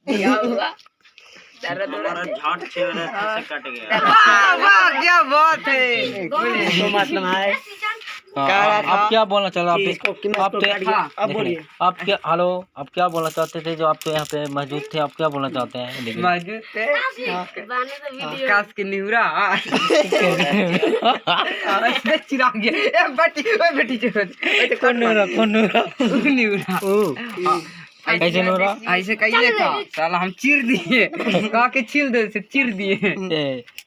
क्या हुआ? दर्द हो रहा हमारा झाट चेहरे से कट गया। वाह क्या बात है। तो मतलब है आप क्या बोलना चाह रहे कि हो? इसको कीमत आप को तो काट गया। अब बोलिए। आप क्या हेलो आप क्या बोलना चाहते थे जो आप तो यहाँ पे मौजूद थे? आप क्या बोलना चाहते हैं? लेकिन मौजूद थे काश की निहुरा चिरा गया। ए बेटी ओए बेटी कौन नूरा निहुरा कैसे नूरा? ऐसे कहिए था साला हम चीर दिए कहा के छील दे से चीर दिए।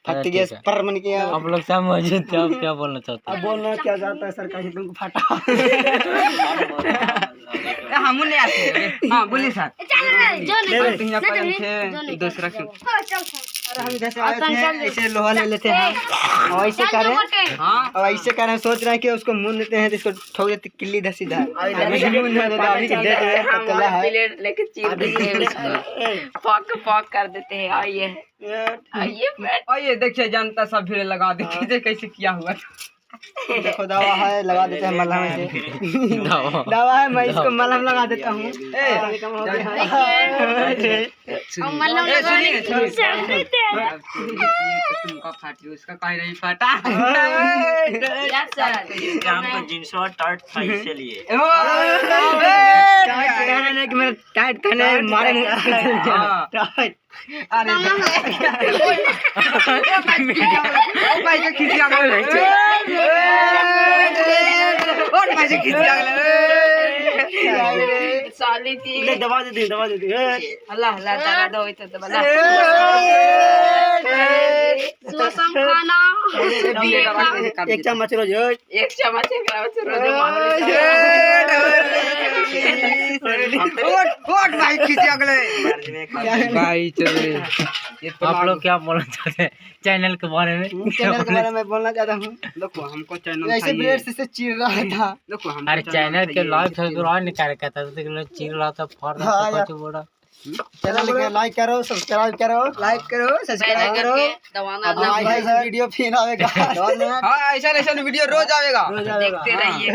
फट गया पर मन किया। आप लोग सब मौजूद थे, आप क्या बोलना चाहते अब हैं? बोलना क्या चाहता है सरकार तुमको फटा। हम नहीं आते। हाँ बोलिए सर। दूसरा क्यों? अरे हम इधर से आए थे ऐसे लोहा ले लेते हैं और ऐसे करें। हाँ और ऐसे करें सोच रहे हैं कि उसको मुंह देते हैं तो इसको ठोक देते किल्ली धर सीधा। अभी के डेट है कला है। प्लेट लेके चीर देते हैं उसको, पॉक कर देते हैं। आइए आइए बैठ। ये देखिए जनता सब भीड़ लगा देखिए कैसे किया हुआ था। देखो दवा है लगा देते हैं मलहम से। दवा है मैं इसको मलहम लगा देता हूँ। तुमका फाटी उसका कहीं नहीं फाटा। हमको जींस और टर्ट था इसलिए। कि मेरा टाइट करने मारे नहीं। अरे भाई के खिसिया गए और भाई से खिसिया गए साली थी। दबा देती अल्लाह अल्लाह दर्द हो तो बला सुसम खाना एक चम्मच रोज एक चम्मच रोज ओट भाई खिसिया गए भाई चले। आप लोग क्या बोलना चाहते हैं चैनल के बारे में? चैनल के बारे में बोलना चाहता हूँ। देखो हमको चैनल ऐसे ब्लेड से चीर रहा था। देखो हम अरे चैनल के लाइक सब्सक्राइब नहीं कर कहता था चीर रहा था फाड़ रहा था कुछ बोला। चैनल के लाइक करो सब्सक्राइब करो सब्सक्राइब करो। दवाना वीडियो फिर आएगा। हाँ ऐसा वीडियो रोज आएगा। देखते रहिए।